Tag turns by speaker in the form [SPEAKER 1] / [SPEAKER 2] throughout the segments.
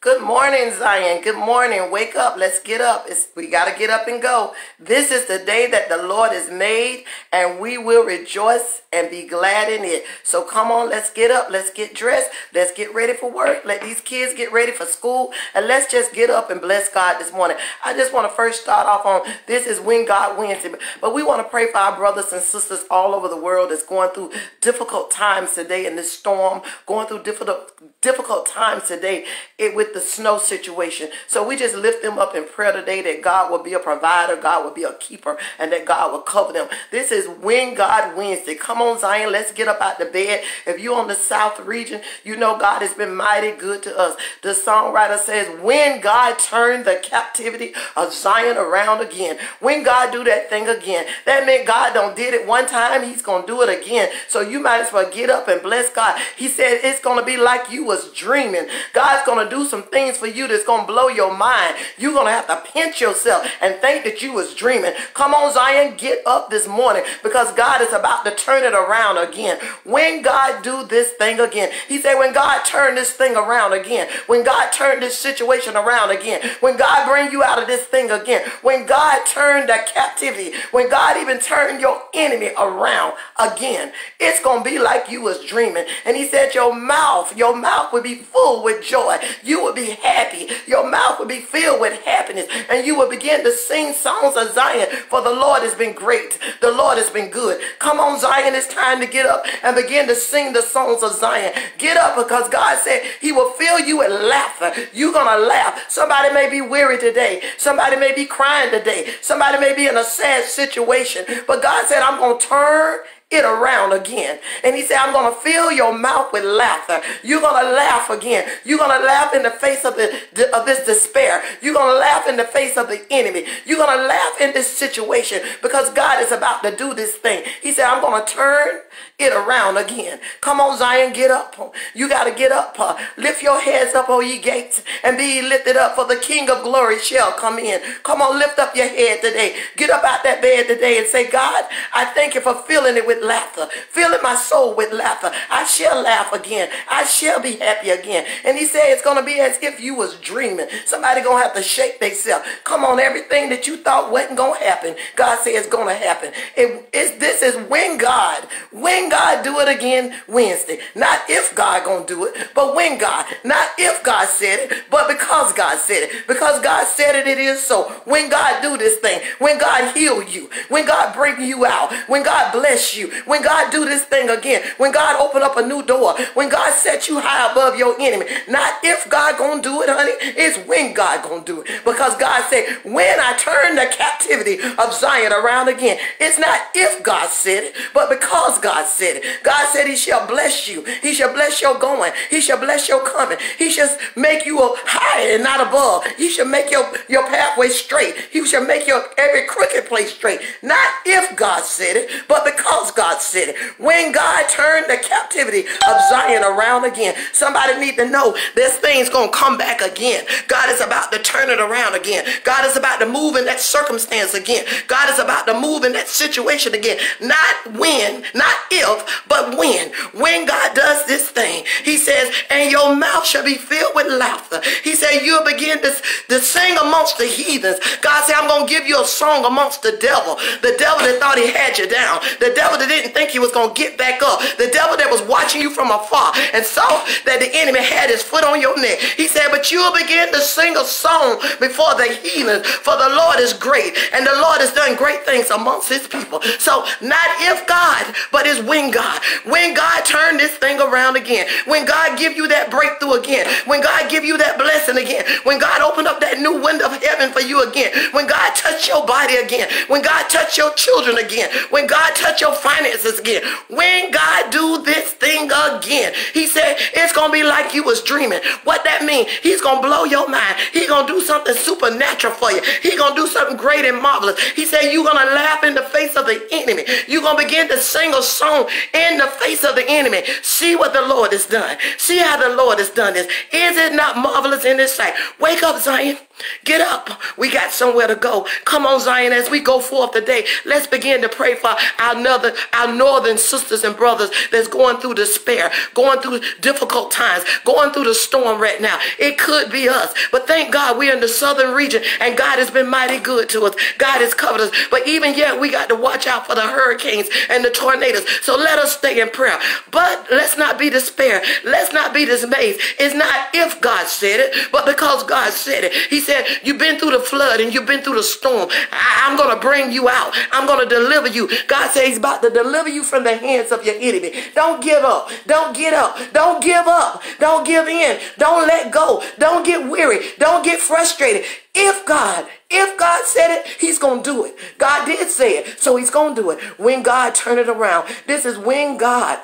[SPEAKER 1] Good morning, Zion. Good morning. Wake up. Let's get up. We got to get up and go. This is the day that the Lord has made, and we will rejoice and be glad in it. So come on, let's get up. Let's get dressed. Let's get ready for work. Let these kids get ready for school, and let's just get up and bless God this morning. I just want to first start off on this is When God Wednesday, but we want to pray for our brothers and sisters all over the world that's going through difficult times today in this storm, going through difficult times today with the snow situation. So we just lift them up in prayer today that God will be a provider, God will be a keeper, and that God will cover them. This is When God Wednesday. Come on, Zion, let's get up out the bed. If you're on the South region, you know God has been mighty good to us. The songwriter says, when God turned the captivity of Zion around again. When God do that thing again, that meant God don't did it one time, he's going to do it again. So you might as well get up and bless God. He said it's going to be like you was dreaming. God's going to do some things for you that's going to blow your mind. You're going to have to pinch yourself and think that you was dreaming. Come on, Zion, get up this morning because God is about to turn it around again. When God do this thing again, he said when God turn this thing around again, when God turn this situation around again, when God bring you out of this thing again, when God turn that captivity, when God even turn your enemy around again, it's going to be like you was dreaming. And he said your mouth would be full with joy. You would be happy. Your mouth would be filled with happiness. And you would begin to sing songs of Zion, for the Lord has been great. The Lord has been good. Come on, Zion, it's time to get up and begin to sing the songs of Zion. Get up because God said he will fill you with laughter. You're going to laugh. Somebody may be weary today. Somebody may be crying today. Somebody may be in a sad situation. But God said, I'm going to turn it around again. And he said, I'm going to fill your mouth with laughter. You're going to laugh again. You're going to laugh in the face of this despair. You're going to laugh in the face of the enemy. You're going to laugh in this situation because God is about to do this thing. He said, I'm going to turn it around again. Come on, Zion, get up. You got to get up. Lift your heads up, O ye gates, and be ye lifted up, for the King of glory shall come in. Come on, lift up your head today. Get up out that bed today and say, God, I thank you for filling it with laughter, filling my soul with laughter. I shall laugh again. I shall be happy again. And he said it's going to be as if you was dreaming. Somebody going to have to shake themselves. Come on, everything that you thought wasn't going to happen, God said it's going to happen. This is when God do it again Wednesday. Not if God going to do it, but when God. Not if God said it, but because God said it. Because God said it, it is so. When God do this thing, when God heal you, when God bring you out, when God bless you, when God do this thing again, when God open up a new door, when God set you high above your enemy. Not if God gonna do it, honey. It's when God gonna do it. Because God said, when I turn the captivity of Zion around again. It's not if God said it, but because God said it. God said he shall bless you. He shall bless your going. He shall bless your coming. He shall make you higher and not above. He shall make your pathway straight. He shall make your every crooked place straight. Not if God said it, but because God said it. When God turned the captivity of Zion around again. Somebody need to know this thing's going to come back again. God is about to turn it around again. God is about to move in that circumstance again. God is about to move in that situation again. Not when, not if, but when. When God does this thing, he says, and your mouth shall be filled with laughter. He said, you'll begin to sing amongst the heathens. God said, I'm going to give you a song amongst the devil. The devil that thought he had you down. The devil that didn't think he was going to get back up. The devil that was watching you from afar and saw that the enemy had his foot on your neck. He said, but you'll begin to sing a song before the heathens, for the Lord is great, and the Lord has done great things amongst his people. So not if God, but it's when God. When God turned this thing around again. When God give you that breakthrough again. When God give you that blessing again. When God open up that new window of heaven for you again. When God touch your body again. When God touch your children again. When God touch your finances again. When God do this thing again. He said it's going to be like you was dreaming. What that mean? He's going to blow your mind. He's going to do something supernatural for you. He's going to do something great and marvelous. He said you're going to laugh in the face of the enemy. You're going to begin to sing a song in the face of the enemy. See what the Lord has done. See how the Lord has done this. Is it not marvelous in his sight? Wake up, Zion. Get up. We got somewhere to go. Come on, Zion, as we go forth today, let's begin to pray for our northern sisters and brothers that's going through despair, going through difficult times, going through the storm right now. It could be us, but thank God we're in the southern region, and God has been mighty good to us. God has covered us, but even yet we got to watch out for the hurricanes and the tornadoes. So let us stay in prayer, but let's not be despair. Let's not be dismayed. It's not if God said it, but because God said it. He said, you've been through the flood and you've been through the storm. I'm going to bring you out. I'm going to deliver you. God says he's about to deliver you from the hands of your enemy. Don't give up. Don't get up. Don't give up. Don't give in. Don't let go. Don't get weary. Don't get frustrated. If God said it, he's going to do it. God did say it, so he's going to do it. When God turn it around. This is when God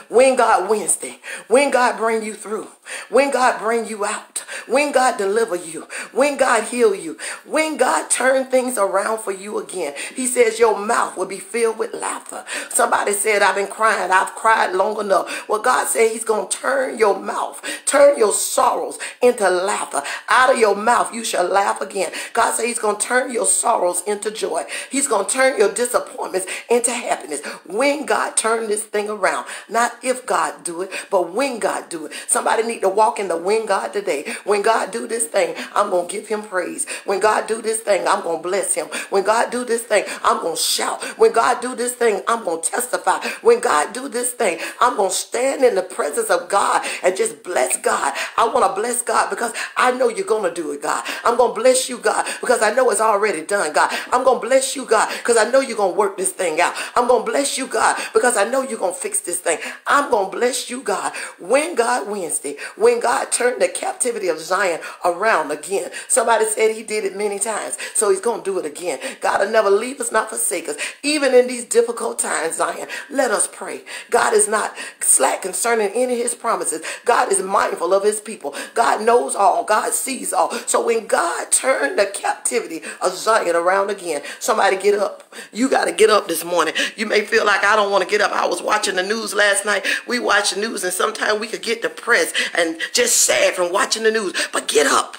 [SPEAKER 1] Wednesday, when God bring you through, when God bring you out, when God deliver you, when God heal you, when God turn things around for you again. He says your mouth will be filled with laughter. Somebody said, I've been crying. I've cried long enough. Well, God said he's going to turn your mouth, turn your sorrows into laughter. Out of your mouth, you shall laugh again. God said he's going to turn your sorrows into joy. He's going to turn your disappointments into happiness. When God turn this thing around, not if God do it, but when God do it. Somebody need to walk in the when God today. When God do this thing, I'm going to give him praise. When God do this thing, I'm going to bless him. When God do this thing, I'm going to shout. When God do this thing, I'm going to testify. When God do this thing, I'm going to stand in the presence of God and just bless God. I want to bless God because I know you're going to do it, God. I'm going to bless you, God, because I know it's already done, God. I'm going to bless you, God, because I know you're going to work this thing out. I'm going to bless you, God, because I know you're going to fix this thing. I'm going to bless you, God. When God Wednesday, when God turned the captivity of Zion around again. Somebody said he did it many times, so he's going to do it again. God will never leave us, not forsake us. Even in these difficult times, Zion, let us pray. God is not slack concerning any of his promises. God is mindful of his people. God knows all. God sees all. So when God turned the captivity of Zion around again, somebody get up. You got to get up this morning. You may feel like I don't want to get up. I was watching the news last night. We watch the news, and sometimes we could get depressed and just sad from watching the news. But get up.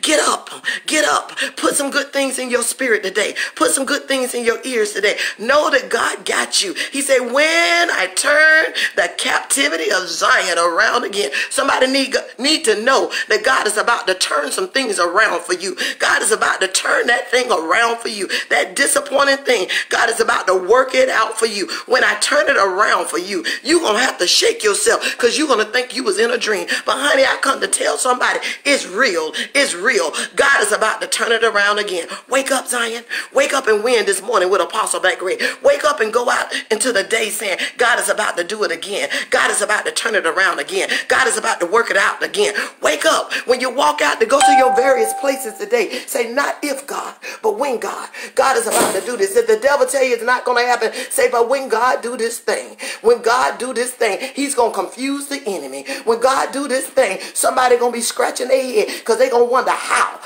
[SPEAKER 1] Get up. Get up. Put some good things in your spirit today. Put some good things in your ears today. Know that God got you. He said, when I turn the captivity of Zion around again. Somebody need to know that God is about to turn some things around for you. God is about to turn that thing around for you. That disappointing thing, God is about to work it out for you. When I turn it around for you, you're going to have to shake yourself because you're going to think you was in a dream. But honey, I come to tell somebody it's real. It's real. God is about to turn it around again. Wake up, Zion. Wake up and win this morning with Apostle McRae. Wake up and go out into the day saying, God is about to do it again. God is about to turn it around again. God is about to work it out again. Wake up. When you walk out to go to your various places today, say, not if God, but when God. God is about to do this. If the devil tell you it's not going to happen, say, but when God do this thing, when God do this thing, he's going to confuse the enemy. When God do this thing, somebody going to be scratching their head because they're going to wonder how.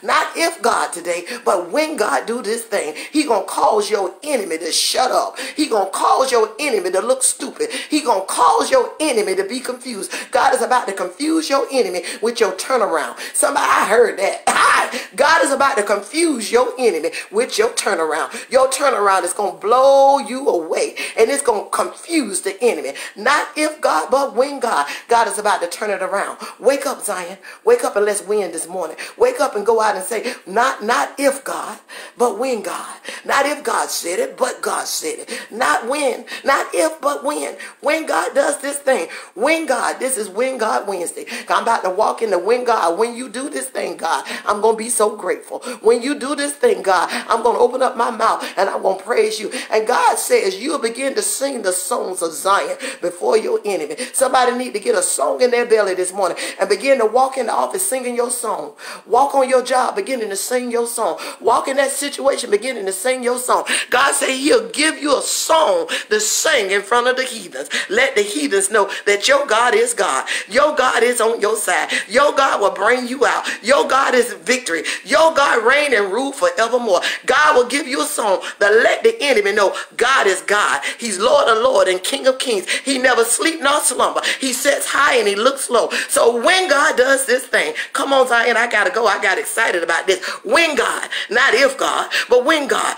[SPEAKER 1] Not if God today, but when God do this thing, he going to cause your enemy to shut up. He going to cause your enemy to look stupid. He going to cause your enemy to be confused. God is about to confuse your enemy with your turnaround. Somebody, I heard that. God is about to confuse your enemy with your turnaround. Your turnaround is going to blow you away, and it's going to confuse the enemy. Not if God, but when God. God is about to turn it around. Wake up, Zion. Wake up and let's win this morning. Wake up and go out and say, not if God, but when God. Not if God said it, but God said it. Not when, not if, but when. When God does this thing. When God, this is when God Wednesday. I'm about to walk into when God. When you do this thing, God, I'm going to be so grateful. When you do this thing, God, I'm going to open up my mouth and I'm going to praise you. And God says you'll begin to sing the songs of Zion before your enemy. Somebody need to get a song in their belly this morning and begin to walk in the office singing your song. Walk on your job beginning to sing your song. Walk in that situation beginning to sing your song. God said he'll give you a song to sing in front of the heathens. Let the heathens know that your God is God. Your God is on your side. Your God will bring you out. Your God is victory. Your God reign and rule forevermore. God will give you a song to let the enemy know God is God. He's Lord of Lords and King of Kings. He never sleep nor slumber. He sits high and he looks low. So when God does this thing, Come on, Zion, I got to go. I got excited about this. When God, not if God, but when God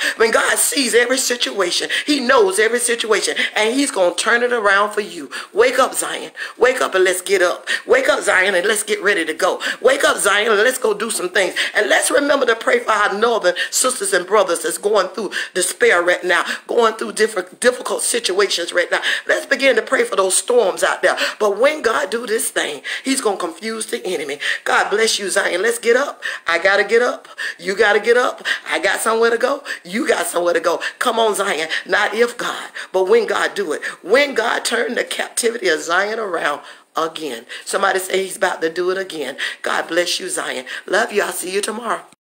[SPEAKER 1] sees every situation, he knows every situation, and he's going to turn it around for you. Wake up, Zion. Wake up and let's get up. Wake up, Zion, and let's get ready to go. Wake up, Zion, and let's go do some things. And let's remember to pray for our northern sisters and brothers that's going through despair right now, going through difficult situations right now. Let's begin to pray for those storms out there. But when God do this thing, he's going to confuse the enemy. God bless you, Zion. Let's get up. I got to get up. You got to get up. I got somewhere to go. You got somewhere to go. Come on, Zion. Not if God, but when God do it. When God turn the captivity of Zion around again. Somebody say he's about to do it again. God bless you, Zion. Love you. I'll see you tomorrow.